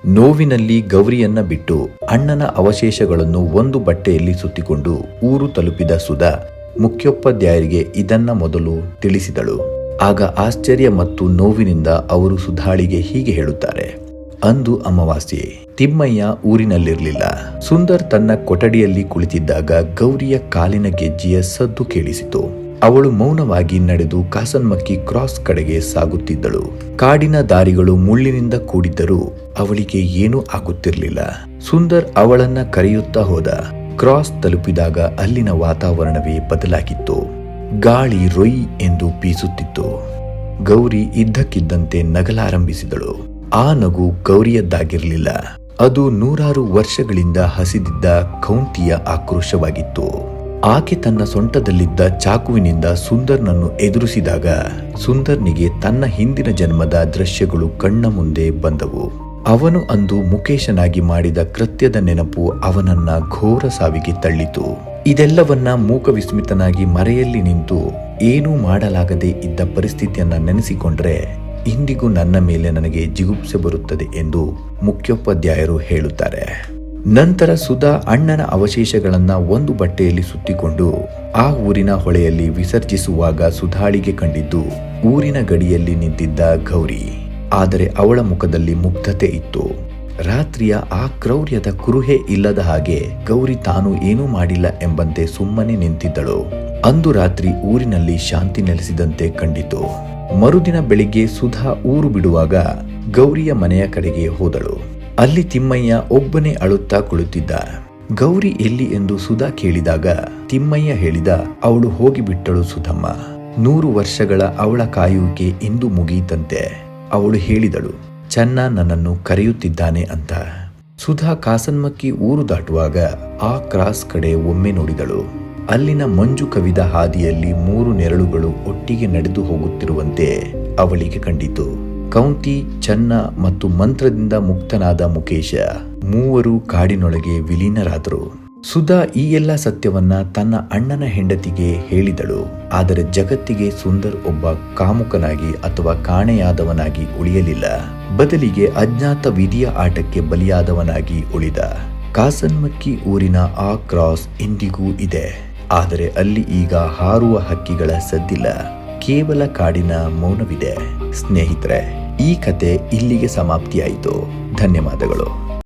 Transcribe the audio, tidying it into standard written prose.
ನೋವಿನಲ್ಲಿ ಗೌರಿಯನ್ನ ಬಿಟ್ಟು ಅಣ್ಣನ ಅವಶೇಷಗಳನ್ನು ಒಂದು ಬಟ್ಟೆಯಲ್ಲಿ ಸುತ್ತಿಕೊಂಡು ಊರು ತಲುಪಿದ ಸುಧಾ ಮುಖ್ಯೋಪಾಧ್ಯಾಯರಿಗೆ ಇದನ್ನ ಮೊದಲು ತಿಳಿಸಿದಳು. ಆಗ ಆಶ್ಚರ್ಯ ಮತ್ತು ನೋವಿನಿಂದ ಅವರು ಸುಧಾಳಿಗೆ ಹೀಗೆ ಹೇಳುತ್ತಾರೆ. ಅಂದು ಅಮಾವಾಸ್ಯೆ. ತಿಮ್ಮಯ್ಯ ಊರಿನಲ್ಲಿರಲಿಲ್ಲ. ಸುಂದರ್ ತನ್ನ ಕೊಠಡಿಯಲ್ಲಿ ಕುಳಿತಿದ್ದಾಗ ಗೌರಿಯ ಕಾಲಿನ ಗೆಜ್ಜೆಯ ಸದ್ದು ಕೇಳಿಸಿತು. ಅವಳು ಮೌನವಾಗಿ ನಡೆದು ಕಾಸನ್ಮಕ್ಕಿ ಕ್ರಾಸ್ ಕಡೆಗೆ ಸಾಗುತ್ತಿದ್ದಳು. ಕಾಡಿನ ದಾರಿಗಳು ಮುಳ್ಳಿನಿಂದ ಕೂಡಿದ್ದರೂ ಅವಳಿಗೆ ಏನೂ ಆಗುತ್ತಿರಲಿಲ್ಲ. ಸುಂದರ್ ಅವಳನ್ನ ಕರೆಯುತ್ತಾ ಹೋದ. ಕ್ರಾಸ್ ತಲುಪಿದಾಗ ಅಲ್ಲಿನ ವಾತಾವರಣವೇ ಬದಲಾಗಿತ್ತು. ಗಾಳಿ ರೊಯ್ ಎಂದು ಬೀಸುತ್ತಿತ್ತು. ಗೌರಿ ಇದ್ದಕ್ಕಿದ್ದಂತೆ ನಗಲಾರಂಭಿಸಿದಳು. ಆ ನಗು ಗೌರಿಯದ್ದಾಗಿರಲಿಲ್ಲ. ಅದು ನೂರಾರು ವರ್ಷಗಳಿಂದ ಹಸಿದಿದ್ದ ಕೌಂತಿಯ ಆಕ್ರೋಶವಾಗಿತ್ತು. ಆಕೆ ತನ್ನ ಸೊಂಟದಲ್ಲಿದ್ದ ಚಾಕುವಿನಿಂದ ಸುಂದರ್ನನ್ನು ಎದುರಿಸಿದಾಗ ಸುಂದರ್ನಿಗೆ ತನ್ನ ಹಿಂದಿನ ಜನ್ಮದ ದೃಶ್ಯಗಳು ಕಣ್ಣ ಮುಂದೆ ಬಂದವು. ಅವನು ಅಂದು ಮುಕೇಶನಾಗಿ ಮಾಡಿದ ಕೃತ್ಯದ ನೆನಪು ಅವನನ್ನ ಘೋರ ಸಾವಿಗೆ ತಳ್ಳಿತು. ಇದೆಲ್ಲವನ್ನ ಮೂಕ ವಿಸ್ಮಿತನಾಗಿ ಮರೆಯಲ್ಲಿ ನಿಂತು ಏನೂ ಮಾಡಲಾಗದೆ ಇದ್ದ ಪರಿಸ್ಥಿತಿಯನ್ನ ನೆನೆಸಿಕೊಂಡ್ರೆ ಇಂದಿಗೂ ನನ್ನ ಮೇಲೆ ನನಗೆ ಜಿಗುಪ್ಸೆ ಬರುತ್ತದೆ ಎಂದು ಮುಖ್ಯೋಪಾಧ್ಯಾಯರು ಹೇಳುತ್ತಾರೆ. ನಂತರ ಸುಧಾ ಅಣ್ಣನ ಅವಶೇಷಗಳನ್ನ ಒಂದು ಬಟ್ಟೆಯಲ್ಲಿ ಸುತ್ತಿಕೊಂಡು ಆ ಊರಿನ ಹೊಳೆಯಲ್ಲಿ ವಿಸರ್ಜಿಸುವಾಗ ಸುಧಾಳಿಗೆ ಕಂಡಿದ್ದು ಊರಿನ ಗಡಿಯಲ್ಲಿ ನಿಂತಿದ್ದ ಗೌರಿ. ಆದರೆ ಅವಳ ಮುಖದಲ್ಲಿ ಮುಗ್ಧತೆ ಇತ್ತು. ರಾತ್ರಿಯ ಆ ಕ್ರೌರ್ಯದ ಕುರುಹೆ ಇಲ್ಲದ ಹಾಗೆ ಗೌರಿ ತಾನು ಏನೂ ಮಾಡಿಲ್ಲ ಎಂಬಂತೆ ಸುಮ್ಮನೆ ನಿಂತಿದ್ದಳು. ಅಂದು ರಾತ್ರಿ ಊರಿನಲ್ಲಿ ಶಾಂತಿ ನೆಲೆಸಿದಂತೆ ಕಂಡಿತು. ಮರುದಿನ ಬೆಳಿಗ್ಗೆ ಸುಧಾ ಊರು ಬಿಡುವಾಗ ಗೌರಿಯ ಮನೆಯ ಕಡೆಗೆ ಹೋದಳು. ಅಲ್ಲಿ ತಿಮ್ಮಯ್ಯ ಒಬ್ಬನೇ ಅಳುತ್ತಾ ಕುಳಿತಿದ್ದ. ಗೌರಿ ಎಲ್ಲಿ ಎಂದು ಸುಧಾ ಕೇಳಿದಾಗ ತಿಮ್ಮಯ್ಯ ಹೇಳಿದ, ಅವಳು ಹೋಗಿಬಿಟ್ಟಳು ಸುಧಮ್ಮ. 100 ವರ್ಷಗಳ ಅವಳ ಕಾಯುವಿಕೆ ಇಂದು ಮುಗಿಯಿತಂತೆ. ಅವಳು ಹೇಳಿದಳು, ಚೆನ್ನ ನನ್ನನ್ನು ಕರೆಯುತ್ತಿದ್ದಾನೆ ಅಂತ. ಸುಧಾ ಕಾಸನ್ಮಕ್ಕಿ ಊರು ದಾಟುವಾಗ ಆ ಕ್ರಾಸ್ ಕಡೆ ಒಮ್ಮೆ ನೋಡಿದಳು. ಅಲ್ಲಿನ ಮಂಜು ಕವಿದ ಹಾದಿಯಲ್ಲಿ 3 ನೆರಳುಗಳು ಒಟ್ಟಿಗೆ ನಡೆದು ಹೋಗುತ್ತಿರುವಂತೆ ಅವಳಿಗೆ ಕಂಡಿತು. ಕೌಂತಿ, ಚೆನ್ನ ಮತ್ತು ಮಂತ್ರದಿಂದ ಮುಕ್ತನಾದ ಮುಕೇಶ ಮೂವರು ಕಾಡಿನೊಳಗೆ ವಿಲೀನರಾದರು. ಸುಧಾ ಈ ಎಲ್ಲ ಸತ್ಯವನ್ನ ತನ್ನ ಅಣ್ಣನ ಹೆಂಡತಿಗೆ ಹೇಳಿದಳು. ಆದರೆ ಜಗತ್ತಿಗೆ ಸುಂದರ್ ಒಬ್ಬ ಕಾಮುಕನಾಗಿ ಅಥವಾ ಕಾಣೆಯಾದವನಾಗಿ ಉಳಿಯಲಿಲ್ಲ. ಬದಲಿಗೆ ಅಜ್ಞಾತ ವಿಧಿಯ ಆಟಕ್ಕೆ ಬಲಿಯಾದವನಾಗಿ ಉಳಿದ. ಕಾಸನ್ಮಕ್ಕಿ ಊರಿನ ಆ ಕ್ರಾಸ್ ಇಂದಿಗೂ ಇದೆ. ಆದರೆ ಅಲ್ಲಿ ಈಗ ಹಾರುವ ಹಕ್ಕಿಗಳ ಸದ್ದಿಲ್ಲ. ಕೇವಲ ಕಾಡಿನ ಮೌನವಿದೆ. ಸ್ನೇಹಿತರೆ, ಈ ಕತೆ ಇಲ್ಲಿಗೆ ಸಮಾಪ್ತಿಯಾಯಿತು. ಧನ್ಯವಾದಗಳು.